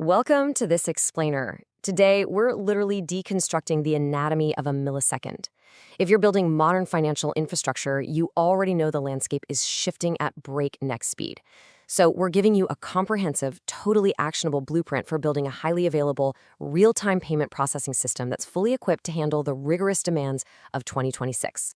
Welcome to this explainer. Today, we're literally deconstructing the anatomy of a millisecond. If you're building modern financial infrastructure, you already know the landscape is shifting at breakneck speed. So we're giving you a comprehensive, totally actionable blueprint for building a highly available, real-time payment processing system that's fully equipped to handle the rigorous demands of 2026.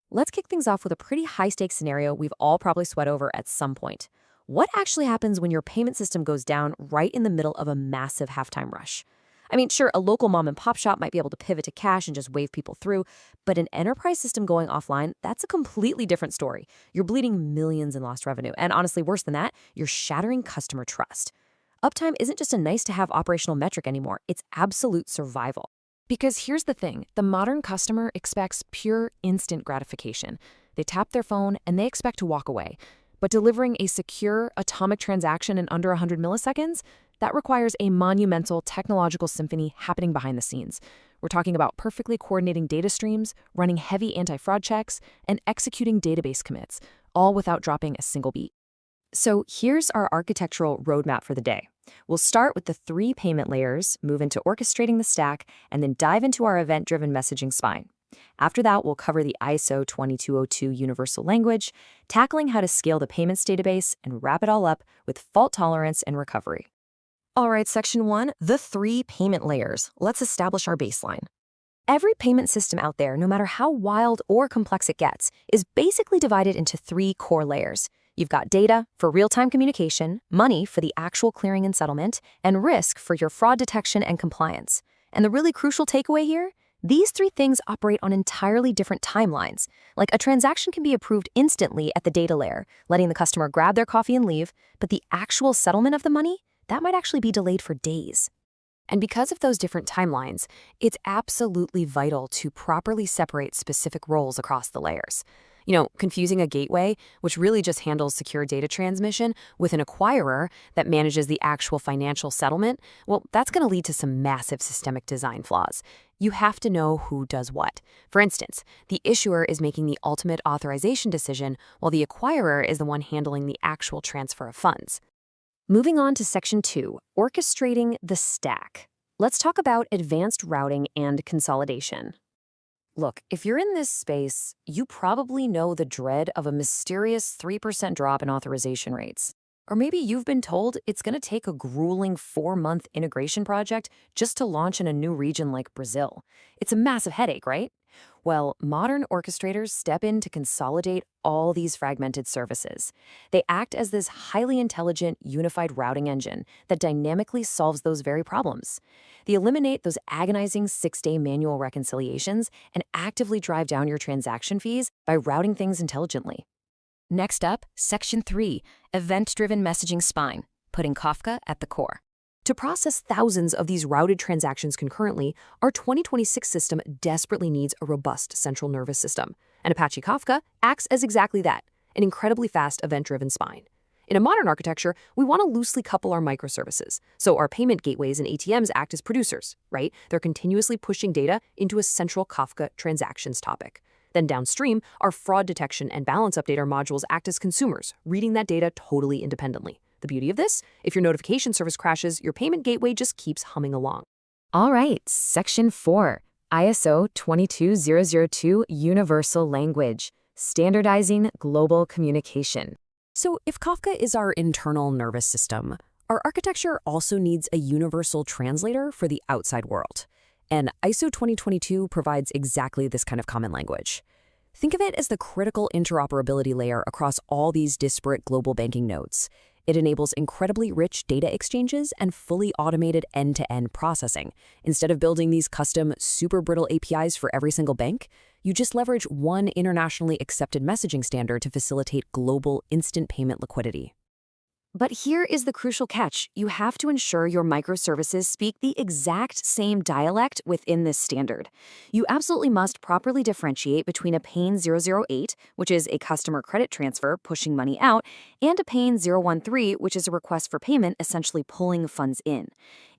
Let's kick things off with a pretty high-stakes scenario we've all probably sweat over at some point. What actually happens when your payment system goes down right in the middle of a massive halftime rush? I mean, sure, a local mom and pop shop might be able to pivot to cash and just wave people through, but an enterprise system going offline, that's a completely different story. You're bleeding millions in lost revenue, and honestly, worse than that, you're shattering customer trust. Uptime isn't just a nice-to-have operational metric anymore, it's absolute survival. Because here's the thing, the modern customer expects pure instant gratification. They tap their phone and they expect to walk away. But delivering a secure, atomic transaction in under 100 milliseconds, that requires a monumental technological symphony happening behind the scenes. We're talking about perfectly coordinating data streams, running heavy anti-fraud checks, and executing database commits, all without dropping a single beat. So here's our architectural roadmap for the day. We'll start with the 3 payment layers, move into orchestrating the stack, and then dive into our event-driven messaging spine. After that, we'll cover the ISO 22002 universal language, tackling how to scale the payments database, and wrap it all up with fault tolerance and recovery. All right, section 1, the 3 payment layers. Let's establish our baseline. Every payment system out there, no matter how wild or complex it gets, is basically divided into 3 core layers. You've got data for real-time communication, money for the actual clearing and settlement, and risk for your fraud detection and compliance. And the really crucial takeaway here? These 3 things operate on entirely different timelines. Like a transaction can be approved instantly at the data layer, letting the customer grab their coffee and leave, but the actual settlement of the money, that might actually be delayed for days. And because of those different timelines, it's absolutely vital to properly separate specific roles across the layers. Confusing a gateway, which really just handles secure data transmission, with an acquirer that manages the actual financial settlement, well, that's going to lead to some massive systemic design flaws. You have to know who does what. For instance, the issuer is making the ultimate authorization decision, while the acquirer is the one handling the actual transfer of funds. Moving on to section 2, orchestrating the stack. Let's talk about advanced routing and consolidation. Look, if you're in this space, you probably know the dread of a mysterious 3% drop in authorization rates. Or maybe you've been told it's going to take a grueling 4-month integration project just to launch in a new region like Brazil. It's a massive headache, right? Well, modern orchestrators step in to consolidate all these fragmented services. They act as this highly intelligent, unified routing engine that dynamically solves those very problems. They eliminate those agonizing 6-day manual reconciliations and actively drive down your transaction fees by routing things intelligently. Next up, Section 3, Event-Driven Messaging Spine, putting Kafka at the core. To process thousands of these routed transactions concurrently, our 2026 system desperately needs a robust central nervous system. And Apache Kafka acts as exactly that, an incredibly fast event-driven spine. In a modern architecture, we want to loosely couple our microservices. So our payment gateways and ATMs act as producers, right? They're continuously pushing data into a central Kafka transactions topic. Then downstream, our fraud detection and balance updater modules act as consumers, reading that data totally independently. The beauty of this, if your notification service crashes, your payment gateway just keeps humming along. All right, Section 4, ISO 22002 Universal Language, standardizing global communication. So if Kafka is our internal nervous system, our architecture also needs a universal translator for the outside world. And ISO 2022 provides exactly this kind of common language. Think of it as the critical interoperability layer across all these disparate global banking nodes. It enables incredibly rich data exchanges and fully automated end-to-end processing. Instead of building these custom, super brittle APIs for every single bank, you just leverage one internationally accepted messaging standard to facilitate global instant payment liquidity. But here is the crucial catch. You have to ensure your microservices speak the exact same dialect within this standard. You absolutely must properly differentiate between a PAIN 008, which is a customer credit transfer pushing money out, and a PAIN 013, which is a request for payment essentially pulling funds in.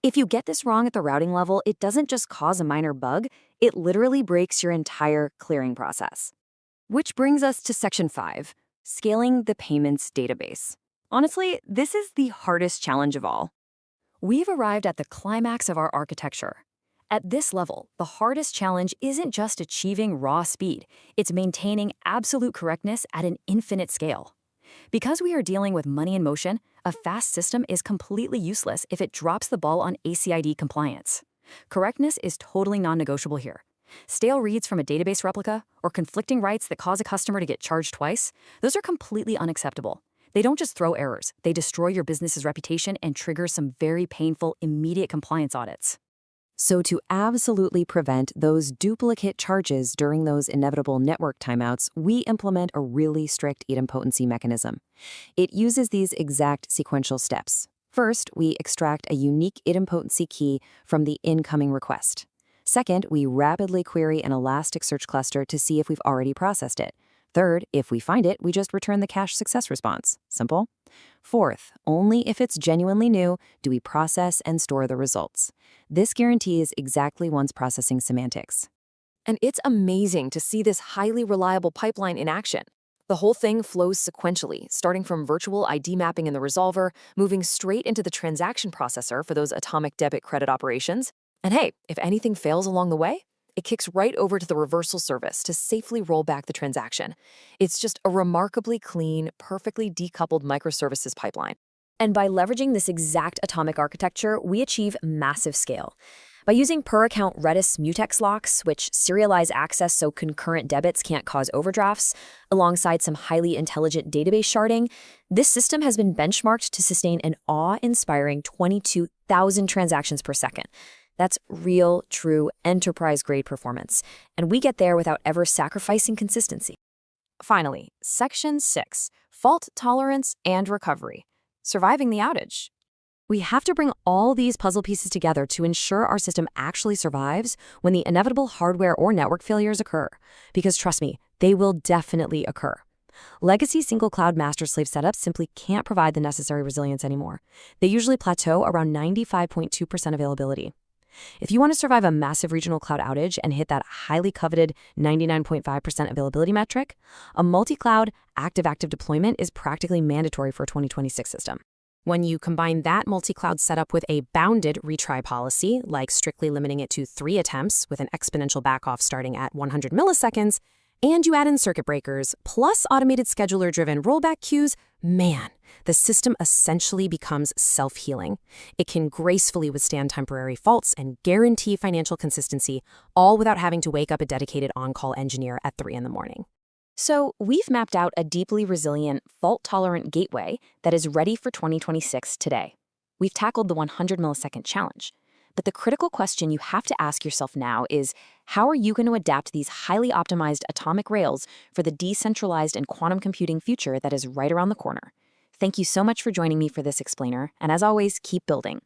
If you get this wrong at the routing level, it doesn't just cause a minor bug, it literally breaks your entire clearing process. Which brings us to Section 5, scaling the payments database. Honestly, this is the hardest challenge of all. We've arrived at the climax of our architecture. At this level, the hardest challenge isn't just achieving raw speed, it's maintaining absolute correctness at an infinite scale. Because we are dealing with money in motion, a fast system is completely useless if it drops the ball on ACID compliance. Correctness is totally non-negotiable here. Stale reads from a database replica or conflicting writes that cause a customer to get charged twice, those are completely unacceptable. They don't just throw errors, they destroy your business's reputation and trigger some very painful, immediate compliance audits. So to absolutely prevent those duplicate charges during those inevitable network timeouts, we implement a really strict idempotency mechanism. It uses these exact sequential steps. First, we extract a unique idempotency key from the incoming request. Second, we rapidly query an Elasticsearch cluster to see if we've already processed it. Third, if we find it, we just return the cache success response. Simple. Fourth, only if it's genuinely new do we process and store the results. This guarantees exactly one's processing semantics. And it's amazing to see this highly reliable pipeline in action. The whole thing flows sequentially, starting from virtual ID mapping in the resolver, moving straight into the transaction processor for those atomic debit credit operations. And hey, if anything fails along the way, it kicks right over to the reversal service to safely roll back the transaction. It's just a remarkably clean, perfectly decoupled microservices pipeline. And by leveraging this exact atomic architecture, we achieve massive scale. By using per-account Redis mutex locks, which serialize access so concurrent debits can't cause overdrafts, alongside some highly intelligent database sharding, this system has been benchmarked to sustain an awe-inspiring 22,000 transactions per second. That's real, true, enterprise-grade performance, and we get there without ever sacrificing consistency. Finally, Section 6, Fault Tolerance and Recovery. Surviving the outage. We have to bring all these puzzle pieces together to ensure our system actually survives when the inevitable hardware or network failures occur. Because trust me, they will definitely occur. Legacy single cloud master slave setups simply can't provide the necessary resilience anymore. They usually plateau around 95.2% availability. If you want to survive a massive regional cloud outage and hit that highly coveted 99.5% availability metric, a multi-cloud active-active deployment is practically mandatory for a 2026 system. When you combine that multi-cloud setup with a bounded retry policy, like strictly limiting it to 3 attempts with an exponential backoff starting at 100 milliseconds, and you add in circuit breakers, plus automated scheduler-driven rollback queues, man, the system essentially becomes self-healing. It can gracefully withstand temporary faults and guarantee financial consistency, all without having to wake up a dedicated on-call engineer at 3 in the morning. So we've mapped out a deeply resilient, fault-tolerant gateway that is ready for 2026 today. We've tackled the 100 millisecond challenge. But the critical question you have to ask yourself now is, how are you going to adapt these highly optimized atomic rails for the decentralized and quantum computing future that is right around the corner? Thank you so much for joining me for this explainer, and as always, keep building.